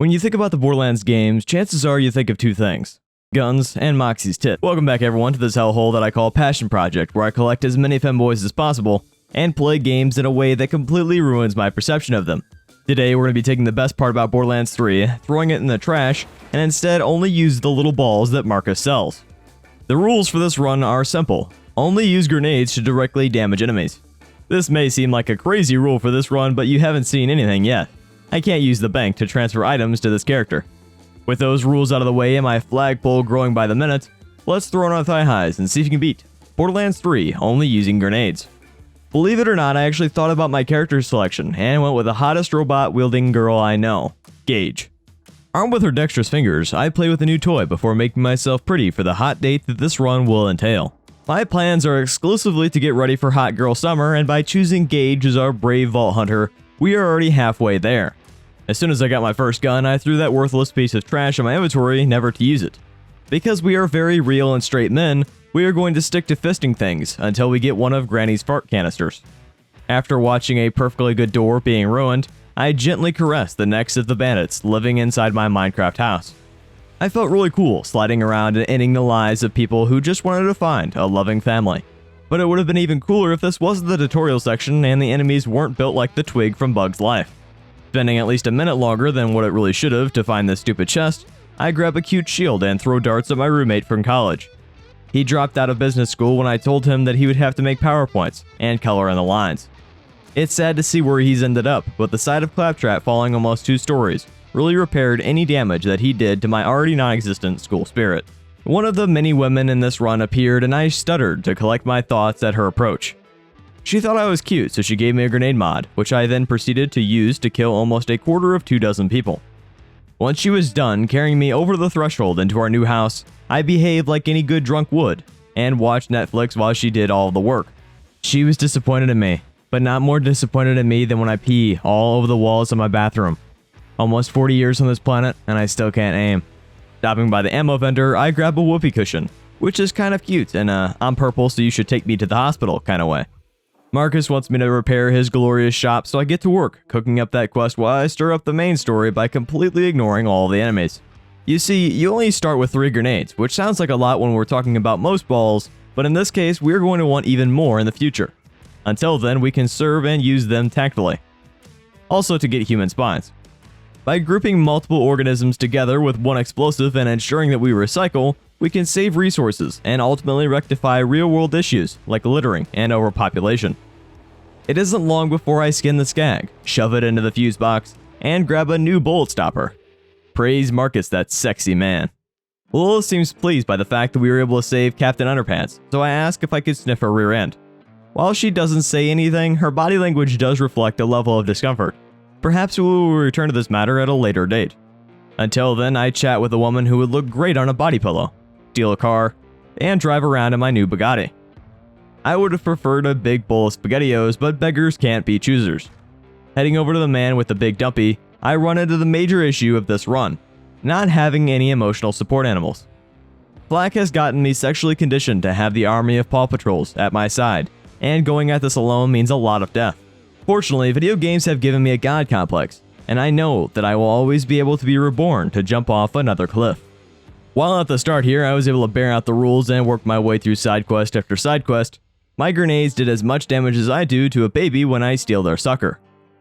When you think about the Borderlands games, chances are you think of two things: guns and Moxie's tit. Welcome back everyone to this hellhole that I call Passion Project, where I collect as many femboys as possible and play games in a way that completely ruins my perception of them. Today we're going to be taking the best part about Borderlands 3, throwing it in the trash, and instead only use the little balls that Marcus sells. The rules for this run are simple: only use grenades to directly damage enemies. This may seem like a crazy rule for this run, but you haven't seen anything yet. I can't use the bank to transfer items to this character. With those rules out of the way and my flagpole growing by the minute, let's throw on our thigh highs and see if you can beat Borderlands 3 only using grenades. Believe it or not, I actually thought about my character selection and went with the hottest robot wielding girl I know, Gage. Armed with her dexterous fingers, I play with a new toy before making myself pretty for the hot date that this run will entail. My plans are exclusively to get ready for Hot Girl Summer, and by choosing Gage as our brave vault hunter, we are already halfway there. As soon as I got my first gun, I threw that worthless piece of trash in my inventory, never to use it. Because we are very real and straight men, we are going to stick to fisting things until we get one of Granny's fart canisters. After watching a perfectly good door being ruined, I gently caressed the necks of the bandits living inside my Minecraft house. I felt really cool sliding around and ending the lives of people who just wanted to find a loving family. But it would have been even cooler if this wasn't the tutorial section and the enemies weren't built like the twig from Bug's Life. Spending at least a minute longer than what it really should have to find this stupid chest, I grab a cute shield and throw darts at my roommate from college. He dropped out of business school when I told him that he would have to make PowerPoints and color in the lines. It's sad to see where he's ended up, but the sight of Claptrap falling almost 2 stories really repaired any damage that he did to my already non-existent school spirit. One of the many women in this run appeared and I stuttered to collect my thoughts at her approach. She thought I was cute, so she gave me a grenade mod, which I then proceeded to use to kill almost a quarter of 24 people. Once she was done carrying me over the threshold into our new house, I behaved like any good drunk would, and watched Netflix while she did all the work. She was disappointed in me, but not more disappointed in me than when I pee all over the walls of my bathroom. Almost 40 years on this planet, and I still can't aim. Stopping by the ammo vendor, I grab a whoopee cushion, which is kind of cute and I'm purple so you should take me to the hospital kind of way. Marcus wants me to repair his glorious shop, so I get to work, cooking up that quest while I stir up the main story by completely ignoring all the enemies. You see, you only start with 3 grenades, which sounds like a lot when we're talking about most balls, but in this case, we're going to want even more in the future. Until then, we can serve and use them tactfully. Also to get human spines. By grouping multiple organisms together with one explosive and ensuring that we recycle, we can save resources and ultimately rectify real-world issues like littering and overpopulation. It isn't long before I skin the skag, shove it into the fuse box, and grab a new bullet stopper. Praise Marcus, that sexy man. Lilith seems pleased by the fact that we were able to save Captain Underpants, so I ask if I could sniff her rear end. While she doesn't say anything, her body language does reflect a level of discomfort. Perhaps we will return to this matter at a later date. Until then, I chat with a woman who would look great on a body pillow, steal a car, and drive around in my new Bugatti. I would have preferred a big bowl of SpaghettiOs, but beggars can't be choosers. Heading over to the man with the big dumpy, I run into the major issue of this run: not having any emotional support animals. Flack has gotten me sexually conditioned to have the army of Paw Patrols at my side, and going at this alone means a lot of death. Fortunately, video games have given me a god complex, and I know that I will always be able to be reborn to jump off another cliff. While at the start here, I was able to bear out the rules and work my way through side quest after side quest. My grenades did as much damage as I do to a baby when I steal their sucker.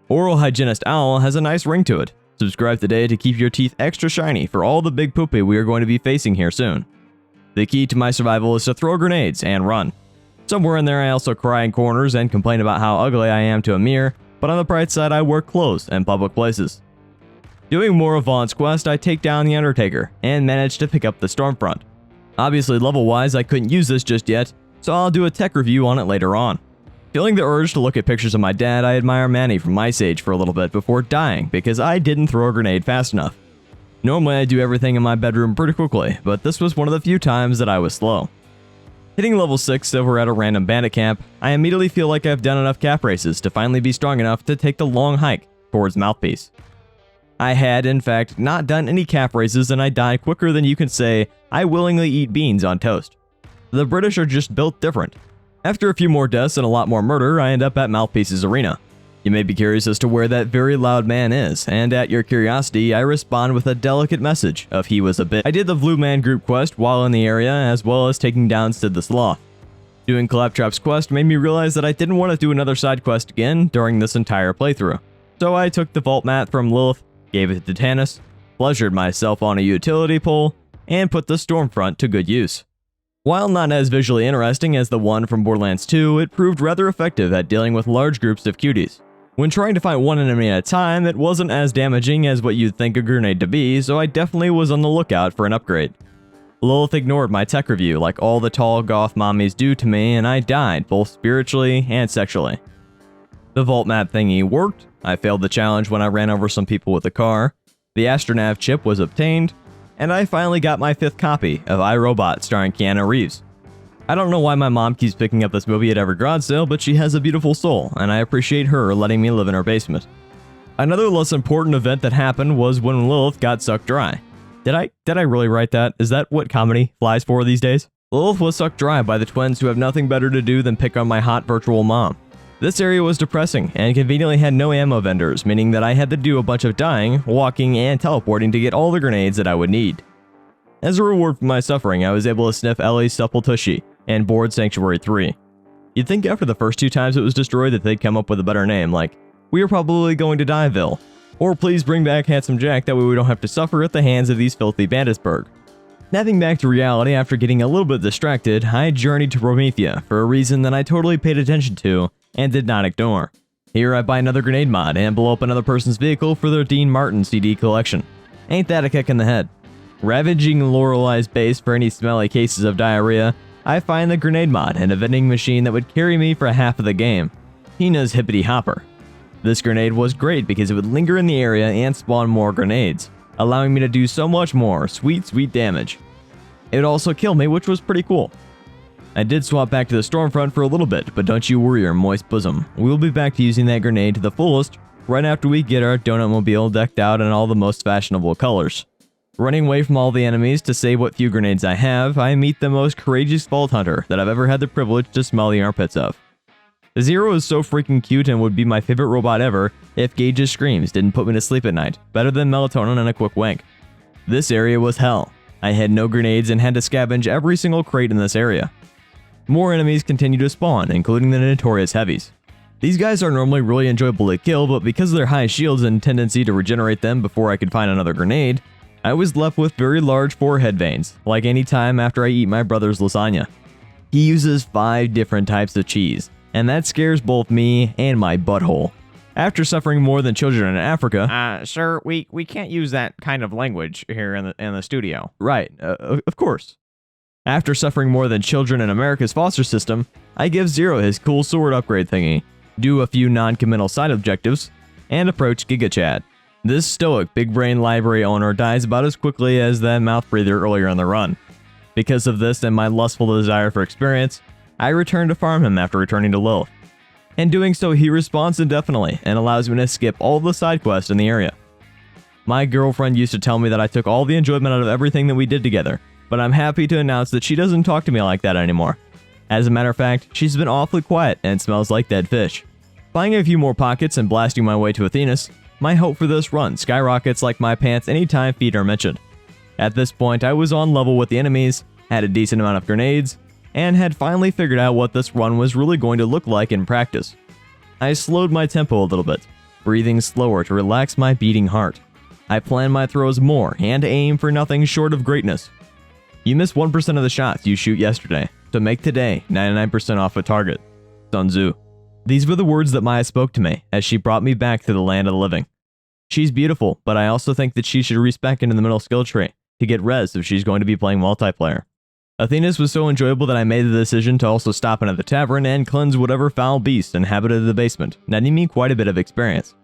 Oral Hygienist Owl has a nice ring to it. Subscribe today to keep your teeth extra shiny for all the big poopy we are going to be facing here soon. The key to my survival is to throw grenades and run. Somewhere in there I also cry in corners and complain about how ugly I am to a mirror, but on the bright side I wear clothes in public places. Doing more of Vaughn's quest, I take down the Undertaker and manage to pick up the Stormfront. Obviously level wise I couldn't use this just yet, so I'll do a tech review on it later on. Feeling the urge to look at pictures of my dad, I admire Manny from Ice Age for a little bit before dying because I didn't throw a grenade fast enough. Normally I do everything in my bedroom pretty quickly, but this was one of the few times that I was slow. Hitting level 6 over at a random bandit camp, I immediately feel like I've done enough cap races to finally be strong enough to take the long hike towards Mouthpiece. I had, in fact, not done any cap races and I died quicker than you can say I willingly eat beans on toast. The British are just built different. After a few more deaths and a lot more murder, I end up at Mouthpiece's arena. You may be curious as to where that very loud man is, and at your curiosity, I respond with a delicate message of he was a bit. I did the Blue Man group quest while in the area, as well as taking down Sid the Sloth. Doing Claptrap's quest made me realize that I didn't want to do another side quest again during this entire playthrough. So I took the vault mat from Lilith, gave it to Tannis, pleasured myself on a utility pole, and put the Stormfront to good use. While not as visually interesting as the one from Borderlands 2, it proved rather effective at dealing with large groups of cuties. When trying to fight one enemy at a time, it wasn't as damaging as what you'd think a grenade to be, so I definitely was on the lookout for an upgrade. Lilith ignored my tech review like all the tall goth mommies do to me, and I died both spiritually and sexually. The vault map thingy worked, I failed the challenge when I ran over some people with a car, the Astronav chip was obtained, and I finally got my 5th copy of iRobot starring Keanu Reeves. I don't know why my mom keeps picking up this movie at every garage sale, but she has a beautiful soul, and I appreciate her letting me live in her basement. Another less important event that happened was when Lilith got sucked dry. Did I really write that? Is that what comedy flies for these days? Lilith was sucked dry by the twins who have nothing better to do than pick on my hot virtual mom. This area was depressing, and conveniently had no ammo vendors, meaning that I had to do a bunch of dying, walking, and teleporting to get all the grenades that I would need. As a reward for my suffering, I was able to sniff Ellie's supple tushy and board Sanctuary 3. You'd think after the first 2 times it was destroyed that they'd come up with a better name, like, we are probably going to Dieville, or please bring back Handsome Jack, that way we don't have to suffer at the hands of these filthy Banditsburg. Snapping back to reality after getting a little bit distracted, I journeyed to Promethea for a reason that I totally paid attention to and did not ignore. Here I buy another grenade mod and blow up another person's vehicle for their Dean Martin CD collection. Ain't that a kick in the head? Ravaging Lorelei's base for any smelly cases of diarrhea, I find the grenade mod and a vending machine that would carry me for half of the game. Hina's Hippity Hopper. This grenade was great because it would linger in the area and spawn more grenades, allowing me to do so much more sweet damage. It would also kill me, which was pretty cool. I did swap back to the Stormfront for a little bit, but don't you worry your moist bosom. We will be back to using that grenade to the fullest right after we get our donut mobile decked out in all the most fashionable colors. Running away from all the enemies to save what few grenades I have, I meet the most courageous vault hunter that I've ever had the privilege to smell the armpits of. Zero is so freaking cute and would be my favorite robot ever if Gage's screams didn't put me to sleep at night, better than melatonin and a quick wank. This area was hell. I had no grenades and had to scavenge every single crate in this area. More enemies continue to spawn, including the notorious heavies. These guys are normally really enjoyable to kill, but because of their high shields and tendency to regenerate them before I could find another grenade, I was left with very large forehead veins, like any time after I eat my brother's lasagna. He uses 5 different types of cheese, and that scares both me and my butthole. After suffering more than children in Africa... Sir, we can't use that kind of language here in the studio. Right, of course. After suffering more than children in America's foster system, I give Zero his cool sword upgrade thingy, do a few non-committal side objectives, and approach Giga Chad. This stoic big brain library owner dies about as quickly as that mouth breather earlier in the run. Because of this and my lustful desire for experience, I return to farm him after returning to Lilith. In doing so, he respawns indefinitely and allows me to skip all the side quests in the area. My girlfriend used to tell me that I took all the enjoyment out of everything that we did together, but I'm happy to announce that she doesn't talk to me like that anymore. As a matter of fact, she's been awfully quiet and smells like dead fish. Buying a few more pockets and blasting my way to Athenas, my hope for this run skyrockets like my pants anytime feet are mentioned. At this point, I was on level with the enemies, had a decent amount of grenades, and had finally figured out what this run was really going to look like in practice. I slowed my tempo a little bit, breathing slower to relax my beating heart. I plan my throws more and aim for nothing short of greatness. You miss 1% of the shots you shoot yesterday, so make today 99% off a target. Sun Tzu. These were the words that Maya spoke to me as she brought me back to the land of the living. She's beautiful, but I also think that she should respec into the middle skill tree to get res if she's going to be playing multiplayer. Athenas was so enjoyable that I made the decision to also stop in at the tavern and cleanse whatever foul beast inhabited the basement, netting me quite a bit of experience.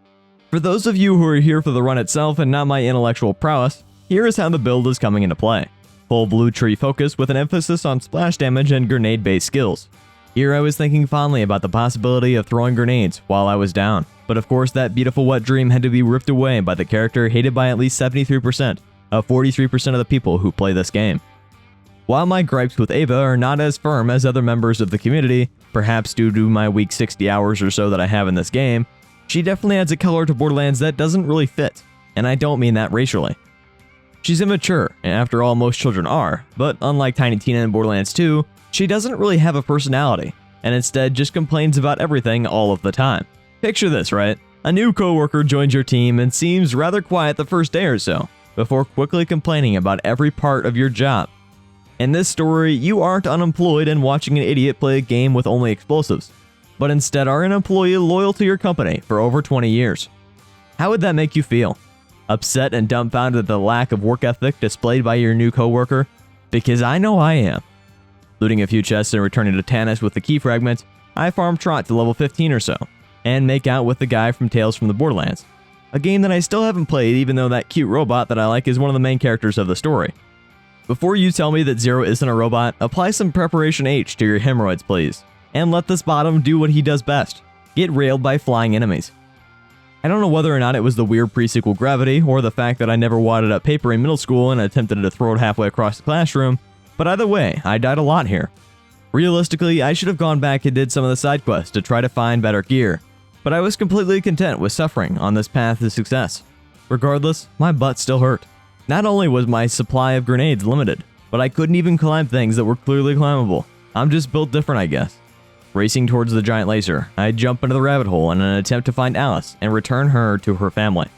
For those of you who are here for the run itself and not my intellectual prowess, here is how the build is coming into play. Full blue tree focus with an emphasis on splash damage and grenade-based skills. Here I was thinking fondly about the possibility of throwing grenades while I was down, but of course that beautiful wet dream had to be ripped away by the character hated by at least 73% of 43% of the people who play this game. While my gripes with Ava are not as firm as other members of the community, perhaps due to my week 60 hours or so that I have in this game, She definitely adds a color to Borderlands that doesn't really fit, and I don't mean that racially. She's immature, and after all most children are, but unlike Tiny Tina in Borderlands 2, she doesn't really have a personality, and instead just complains about everything all of the time. Picture this, right? A new coworker joins your team and seems rather quiet the first day or so, before quickly complaining about every part of your job. In this story, you aren't unemployed and watching an idiot play a game with only explosives, but instead are an employee loyal to your company for over 20 years. How would that make you feel? Upset and dumbfounded at the lack of work ethic displayed by your new coworker? Because I know I am. Looting a few chests and returning to Tannis with the key fragment, I farm Trot to level 15 or so, and make out with the guy from Tales from the Borderlands, a game that I still haven't played even though that cute robot that I like is one of the main characters of the story. Before you tell me that Zero isn't a robot, apply some Preparation H to your hemorrhoids please, and let this bottom do what he does best, get railed by flying enemies. I don't know whether or not it was the weird pre-sequel gravity or the fact that I never wadded up paper in middle school and attempted to throw it halfway across the classroom, but either way, I died a lot here. Realistically, I should have gone back and did some of the side quests to try to find better gear, but I was completely content with suffering on this path to success. Regardless, my butt still hurt. Not only was my supply of grenades limited, but I couldn't even climb things that were clearly climbable. I'm just built different, I guess. Racing towards the giant laser, I jump into the rabbit hole in an attempt to find Alice and return her to her family.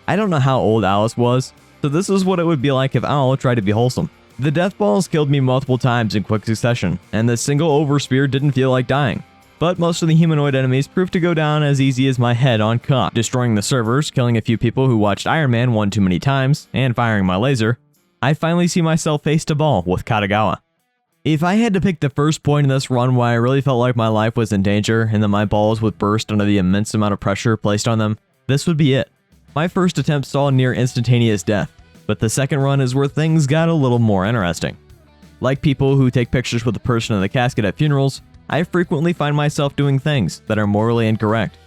I don't know how old Alice was, so this is what it would be like if Owl tried to be wholesome. The death balls killed me multiple times in quick succession, and the single overspear didn't feel like dying. But most of the humanoid enemies proved to go down as easy as my head on cock. Destroying the servers, killing a few people who watched Iron Man one too many times, and firing my laser, I finally see myself face to ball with Katagawa. If I had to pick the first point in this run where I really felt like my life was in danger and that my balls would burst under the immense amount of pressure placed on them, this would be it. My first attempt saw near instantaneous death, but the second run is where things got a little more interesting. Like people who take pictures with the person in the casket at funerals, I frequently find myself doing things that are morally incorrect.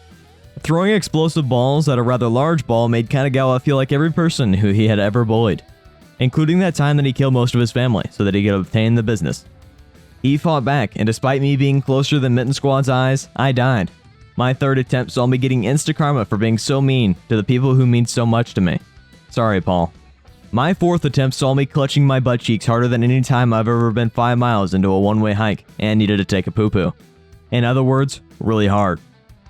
Throwing explosive balls at a rather large ball made Katagawa feel like every person who he had ever bullied, including that time that he killed most of his family so that he could obtain the business. He fought back, and despite me being closer than Mitten Squad's eyes, I died. My third attempt saw me getting insta-karma for being so mean to the people who mean so much to me. Sorry, Paul. My fourth attempt saw me clutching my butt cheeks harder than any time I've ever been 5 miles into a one-way hike and needed to take a poo-poo. In other words, really hard.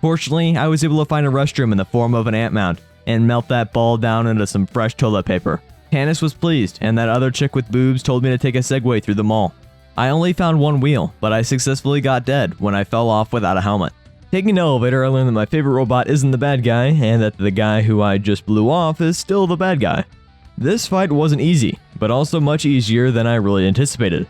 Fortunately, I was able to find a restroom in the form of an ant mound and melt that ball down into some fresh toilet paper. Tannis was pleased, and that other chick with boobs told me to take a Segway through the mall. I only found one wheel, but I successfully got dead when I fell off without a helmet. Taking an elevator, I learned that my favorite robot isn't the bad guy, and that the guy who I just blew off is still the bad guy. This fight wasn't easy, but also much easier than I really anticipated.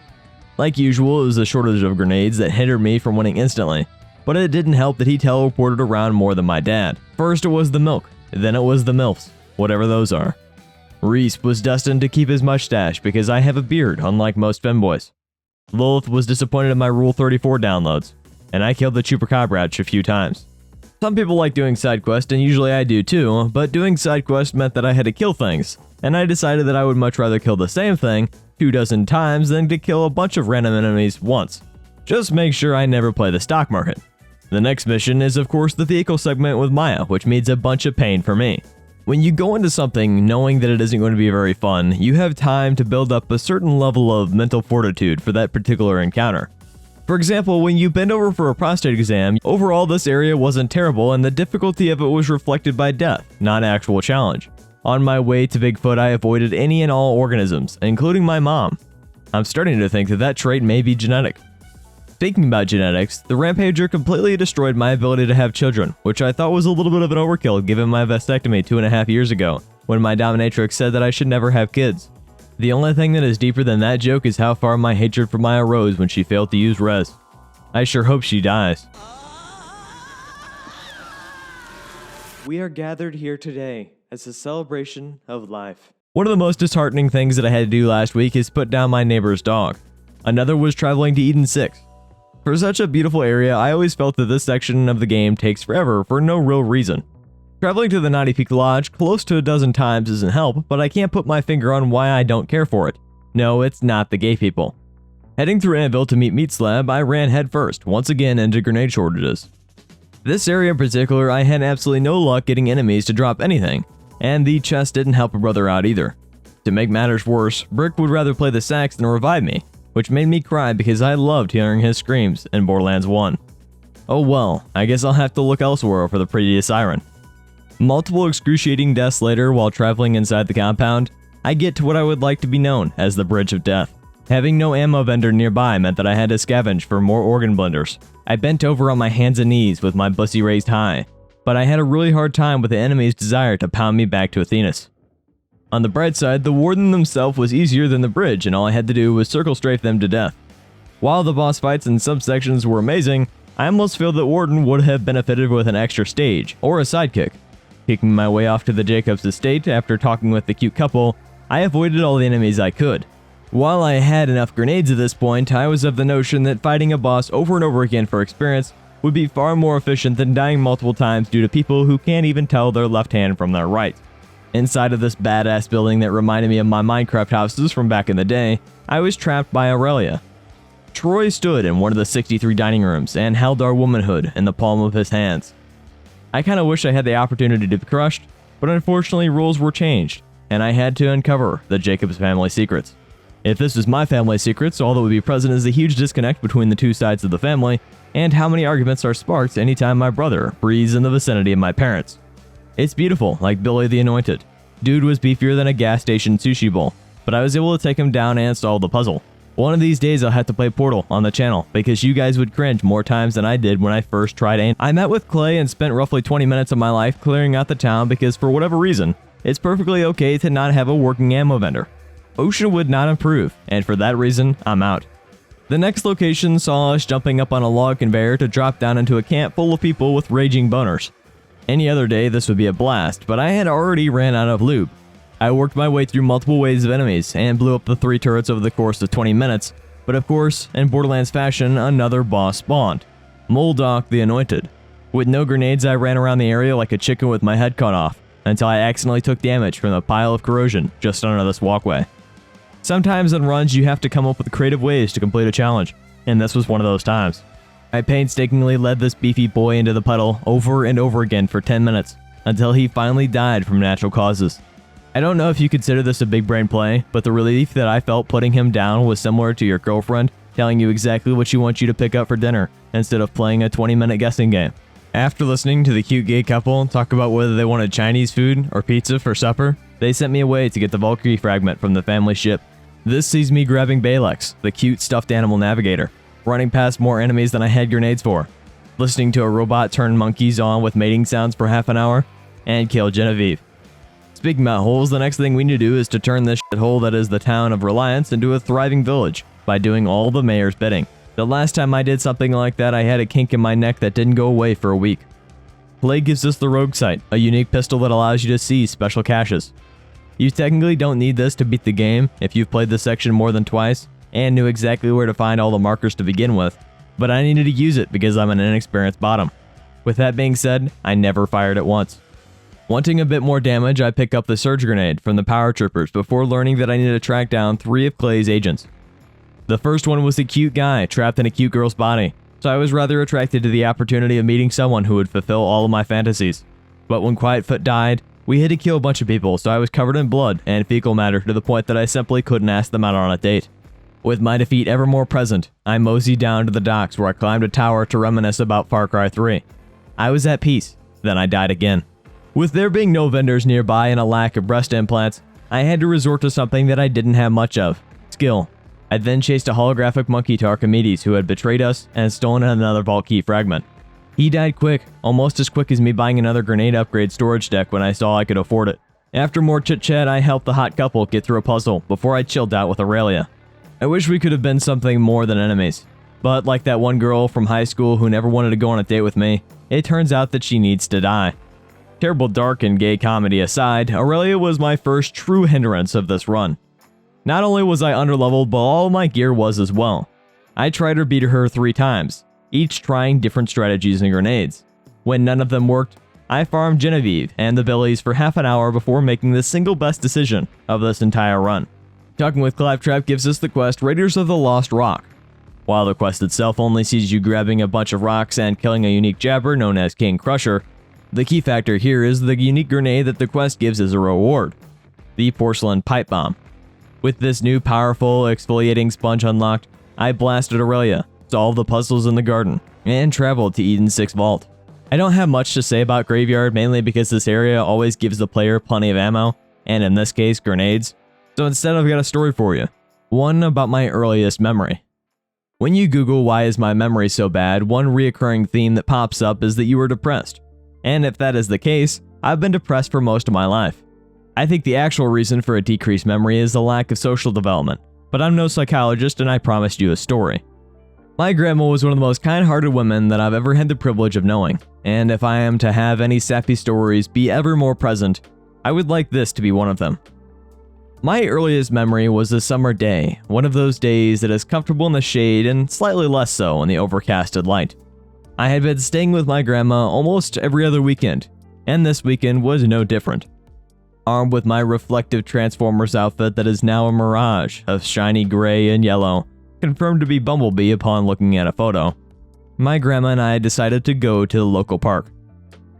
Like usual, it was a shortage of grenades that hindered me from winning instantly, but it didn't help that he teleported around more than my dad. First it was the milk, then it was the MILFs, whatever those are. Reese was destined to keep his mustache because I have a beard, unlike most femboys. Lilith was disappointed in my Rule 34 downloads, and I killed the Chupacabra a few times. Some people like doing side quests, and usually I do too, but doing side quests meant that I had to kill things, and I decided that I would much rather kill the same thing 24 times than to kill a bunch of random enemies once. Just make sure I never play the stock market. The next mission is of course the vehicle segment with Maya, which means a bunch of pain for me. When you go into something knowing that it isn't going to be very fun, you have time to build up a certain level of mental fortitude for that particular encounter. For example, when you bend over for a prostate exam, overall this area wasn't terrible and the difficulty of it was reflected by death, not actual challenge. On my way to Bigfoot, I avoided any and all organisms, including my mom. I'm starting to think that that trait may be genetic. Speaking about genetics, the Rampager completely destroyed my ability to have children, which I thought was a little bit of an overkill given my vasectomy 2.5 years ago, when my dominatrix said that I should never have kids. The only thing that is deeper than that joke is how far my hatred for Maya rose when she failed to use res. I sure hope she dies. We are gathered here today as a celebration of life. One of the most disheartening things that I had to do last week is put down my neighbor's dog. Another was traveling to Eden 6. For such a beautiful area, I always felt that this section of the game takes forever for no real reason. Traveling to the Naughty Peak Lodge close to a dozen times isn't help, but I can't put my finger on why I don't care for it. No, it's not the gay people. Heading through Anvil to meet Meat Slab, I ran headfirst, once again into grenade shortages. This area in particular, I had absolutely no luck getting enemies to drop anything, and the chest didn't help a brother out either. To make matters worse, Brick would rather play the sax than revive me, which made me cry because I loved hearing his screams in Borderlands 1. Oh well, I guess I'll have to look elsewhere for the prettiest siren. Multiple excruciating deaths later while traveling inside the compound, I get to what I would like to be known as the Bridge of Death. Having no ammo vendor nearby meant that I had to scavenge for more organ blenders. I bent over on my hands and knees with my bussy raised high, but I had a really hard time with the enemy's desire to pound me back to Athenas. On the bright side, the warden himself was easier than the bridge, and all I had to do was circle strafe them to death. While the boss fights and subsections were amazing, I almost feel that Warden would have benefited with an extra stage, or a sidekick. Kicking my way off to the Jacobs estate after talking with the cute couple, I avoided all the enemies I could. While I had enough grenades at this point, I was of the notion that fighting a boss over and over again for experience would be far more efficient than dying multiple times due to people who can't even tell their left hand from their right. Inside of this badass building that reminded me of my Minecraft houses from back in the day, I was trapped by Aurelia. Troy stood in one of the 63 dining rooms and held our womanhood in the palm of his hands. I kinda wish I had the opportunity to be crushed, but unfortunately rules were changed, and I had to uncover the Jacobs family secrets. If this was my family secrets, all that would be present is the huge disconnect between the two sides of the family, and how many arguments are sparked anytime my brother breathes in the vicinity of my parents. It's beautiful, like Billy the Anointed. Dude was beefier than a gas station sushi bowl, but I was able to take him down and solve the puzzle. One of these days I'll have to play Portal on the channel, because you guys would cringe more times than I did when I first tried aim. I met with Clay and spent roughly 20 minutes of my life clearing out the town because for whatever reason, it's perfectly okay to not have a working ammo vendor. Ocean would not improve, and for that reason, I'm out. The next location saw us jumping up on a log conveyor to drop down into a camp full of people with raging boners. Any other day this would be a blast, but I had already ran out of lube. I worked my way through multiple waves of enemies and blew up the 3 turrets over the course of 20 minutes, but of course, in Borderlands fashion, another boss spawned. Moldok the Anointed. With no grenades, I ran around the area like a chicken with my head cut off, until I accidentally took damage from the pile of corrosion just under this walkway. Sometimes in runs you have to come up with creative ways to complete a challenge, and this was one of those times. I painstakingly led this beefy boy into the puddle over and over again for 10 minutes, until he finally died from natural causes. I don't know if you consider this a big brain play, but the relief that I felt putting him down was similar to your girlfriend telling you exactly what she wants you to pick up for dinner, instead of playing a 20-minute guessing game. After listening to the cute gay couple talk about whether they wanted Chinese food or pizza for supper, they sent me away to get the Valkyrie fragment from the family ship. This sees me grabbing Balex, the cute stuffed animal navigator, running past more enemies than I had grenades for, listening to a robot turn monkeys on with mating sounds for half an hour, and kill Genevieve. Speaking about holes, the next thing we need to do is to turn this shithole that is the town of Reliance into a thriving village by doing all the mayor's bidding. The last time I did something like that, I had a kink in my neck that didn't go away for a week. Play gives us the Rogue Sight, a unique pistol that allows you to see special caches. You technically don't need this to beat the game if you've played this section more than twice and knew exactly where to find all the markers to begin with, but I needed to use it because I'm an inexperienced bottom. With that being said, I never fired it once. Wanting a bit more damage, I pick up the Surge Grenade from the Power Troopers before learning that I need to track down 3 of Clay's agents. The first one was a cute guy trapped in a cute girl's body, so I was rather attracted to the opportunity of meeting someone who would fulfill all of my fantasies. But when Quietfoot died, we had to kill a bunch of people, so I was covered in blood and fecal matter to the point that I simply couldn't ask them out on a date. With my defeat ever more present, I moseyed down to the docks where I climbed a tower to reminisce about Far Cry 3. I was at peace, then I died again. With there being no vendors nearby and a lack of breast implants, I had to resort to something that I didn't have much of: skill. I then chased a holographic monkey to Archimedes who had betrayed us and stolen another vault key fragment. He died quick, almost as quick as me buying another grenade upgrade storage deck when I saw I could afford it. After more chit-chat, I helped the hot couple get through a puzzle before I chilled out with Aurelia. I wish we could have been something more than enemies, but like that one girl from high school who never wanted to go on a date with me, it turns out that she needs to die. Terrible dark and gay comedy aside, Aurelia was my first true hindrance of this run. Not only was I underleveled, but all my gear was as well. I tried to beat her 3 times, each trying different strategies and grenades. When none of them worked, I farmed Genevieve and the Billies for half an hour before making the single best decision of this entire run. Talking with Claptrap gives us the quest Raiders of the Lost Rock. While the quest itself only sees you grabbing a bunch of rocks and killing a unique jabber known as King Crusher, the key factor here is the unique grenade that the quest gives as a reward, the porcelain pipe bomb. With this new powerful exfoliating sponge unlocked, I blasted Aurelia, solved the puzzles in the garden, and traveled to Eden's 6th vault. I don't have much to say about Graveyard, mainly because this area always gives the player plenty of ammo, and in this case, grenades. So instead I've got a story for you, one about my earliest memory. When you Google why is my memory so bad, one reoccurring theme that pops up is that you were depressed. And if that is the case, I've been depressed for most of my life. I think the actual reason for a decreased memory is the lack of social development, but I'm no psychologist and I promised you a story. My grandma was one of the most kind-hearted women that I've ever had the privilege of knowing, and if I am to have any sappy stories be ever more present, I would like this to be one of them. My earliest memory was a summer day, one of those days that is comfortable in the shade and slightly less so in the overcasted light. I had been staying with my grandma almost every other weekend, and this weekend was no different. Armed with my reflective Transformers outfit that is now a mirage of shiny gray and yellow, confirmed to be Bumblebee upon looking at a photo, my grandma and I decided to go to the local park.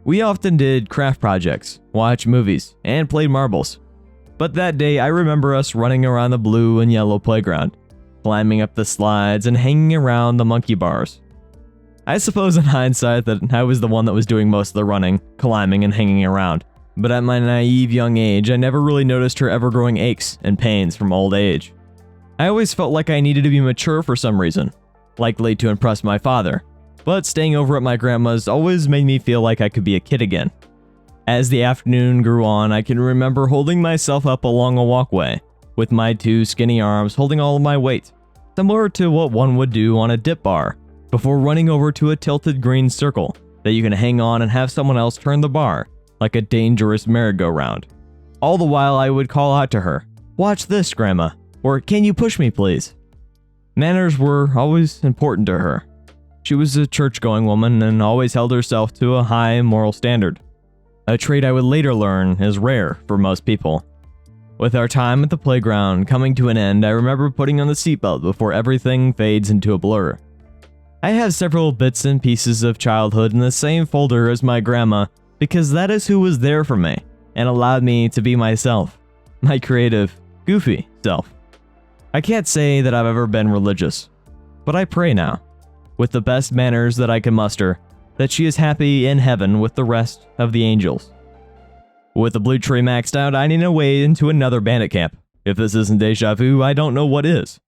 We often did craft projects, watched movies, and played marbles. But that day I remember us running around the blue and yellow playground, climbing up the slides and hanging around the monkey bars. I suppose in hindsight that I was the one that was doing most of the running, climbing, and hanging around. But at my naive young age, I never really noticed her ever-growing aches and pains from old age. I always felt like I needed to be mature for some reason, likely to impress my father, but staying over at my grandma's always made me feel like I could be a kid again. As the afternoon grew on, I can remember holding myself up along a walkway, with my two skinny arms holding all of my weight, similar to what one would do on a dip bar, before running over to a tilted green circle that you can hang on and have someone else turn the bar, like a dangerous merry-go-round. All the while I would call out to her, "Watch this, Grandma," or "Can you push me, please?" Manners were always important to her. She was a church-going woman and always held herself to a high moral standard, a trait I would later learn is rare for most people. With our time at the playground coming to an end, I remember putting on the seatbelt before everything fades into a blur. I have several bits and pieces of childhood in the same folder as my grandma because that is who was there for me and allowed me to be myself, my creative, goofy self. I can't say that I've ever been religious, but I pray now, with the best manners that I can muster, that she is happy in heaven with the rest of the angels. With the blue tree maxed out, I need a way into another bandit camp. If this isn't deja vu, I don't know what is.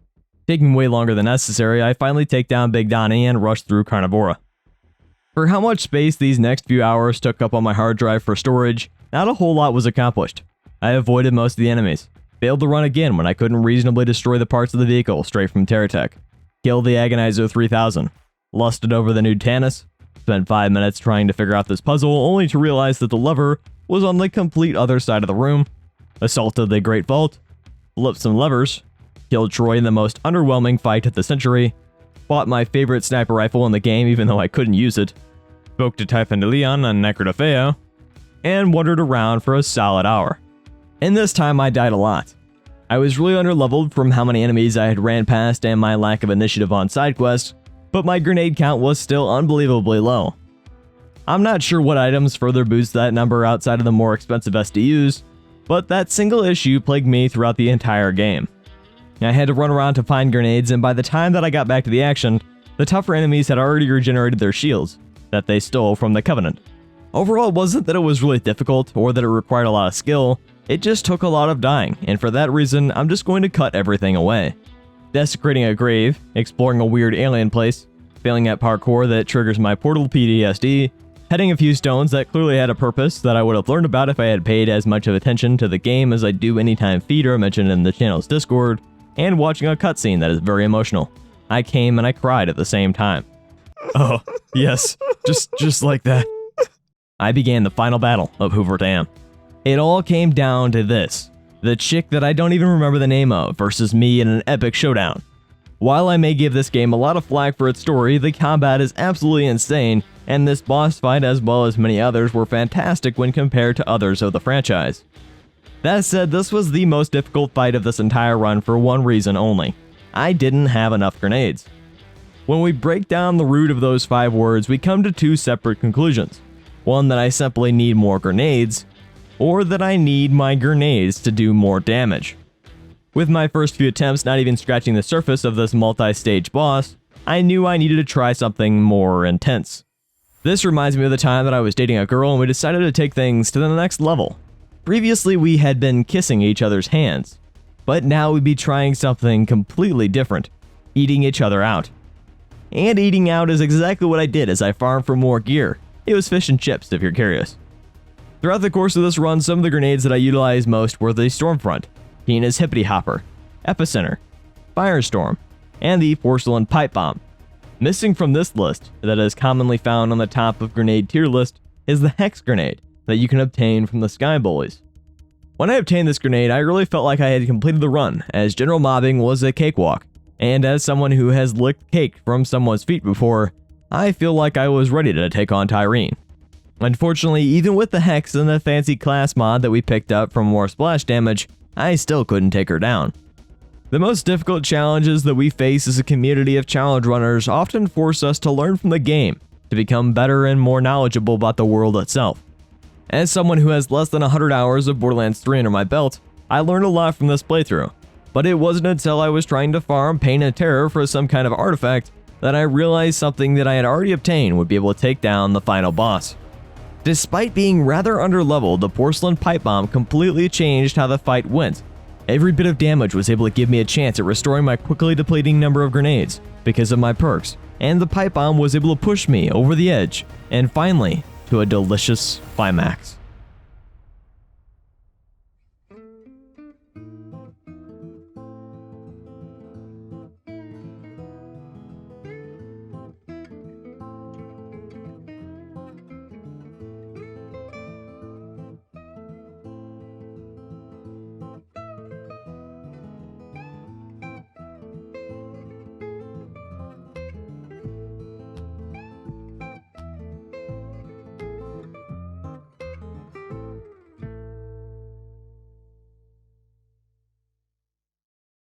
Taking way longer than necessary, I finally take down Big Donnie and rush through Carnivora. For how much space these next few hours took up on my hard drive for storage, not a whole lot was accomplished. I avoided most of the enemies, failed to run again when I couldn't reasonably destroy the parts of the vehicle straight from Terratech, killed the Agonizer 3000, lusted over the new Tannis, spent 5 minutes trying to figure out this puzzle only to realize that the lever was on the complete other side of the room, assaulted the Great Vault, flipped some levers, killed Troy in the most underwhelming fight of the century, bought my favorite sniper rifle in the game even though I couldn't use it, spoke to Typhon de Leon and Necrodofeo, and wandered around for a solid hour. In this time I died a lot. I was really underleveled from how many enemies I had ran past and my lack of initiative on side quests, but my grenade count was still unbelievably low. I'm not sure what items further boost that number outside of the more expensive SDUs, but that single issue plagued me throughout the entire game. I had to run around to find grenades, and by the time that I got back to the action, the tougher enemies had already regenerated their shields that they stole from the Covenant. Overall, it wasn't that it was really difficult or that it required a lot of skill, it just took a lot of dying, and for that reason, I'm just going to cut everything away. Desecrating a grave, exploring a weird alien place, failing at parkour that triggers my portal PTSD, heading a few stones that clearly had a purpose that I would have learned about if I had paid as much of attention to the game as I do anytime feed are mentioned in the channel's Discord, and watching a cutscene that is very emotional. I came and I cried at the same time. Oh, yes, just like that. I began the final battle of Hoover Dam. It all came down to this. The chick that I don't even remember the name of versus me in an epic showdown. While I may give this game a lot of flack for its story, the combat is absolutely insane, and this boss fight as well as many others were fantastic when compared to others of the franchise. That said, this was the most difficult fight of this entire run for one reason only. I didn't have enough grenades. When we break down the root of those 5 words, we come to 2 separate conclusions. One that I simply need more grenades, or that I need my grenades to do more damage. With my first few attempts not even scratching the surface of this multi-stage boss, I knew I needed to try something more intense. This reminds me of the time that I was dating a girl and we decided to take things to the next level. Previously we had been kissing each other's hands, but now we'd be trying something completely different, eating each other out. And eating out is exactly what I did as I farmed for more gear. It was fish and chips if you're curious. Throughout the course of this run, some of the grenades that I utilized most were the Stormfront, Tina's Hippity Hopper, Epicenter, Firestorm, and the Porcelain Pipe Bomb. Missing from this list, that is commonly found on the top of grenade tier list, is the Hex Grenade that you can obtain from the Sky Bullies. When I obtained this grenade, I really felt like I had completed the run, as general mobbing was a cakewalk, and as someone who has licked cake from someone's feet before, I feel like I was ready to take on Tyreen. Unfortunately, even with the Hex and the fancy class mod that we picked up from more splash damage, I still couldn't take her down. The most difficult challenges that we face as a community of challenge runners often force us to learn from the game, to become better and more knowledgeable about the world itself. As someone who has less than 100 hours of Borderlands 3 under my belt, I learned a lot from this playthrough, but it wasn't until I was trying to farm Pain and Terror for some kind of artifact that I realized something that I had already obtained would be able to take down the final boss. Despite being rather underleveled, the Porcelain Pipe Bomb completely changed how the fight went. Every bit of damage was able to give me a chance at restoring my quickly depleting number of grenades because of my perks, and the Pipe Bomb was able to push me over the edge, and finally, to a delicious climax.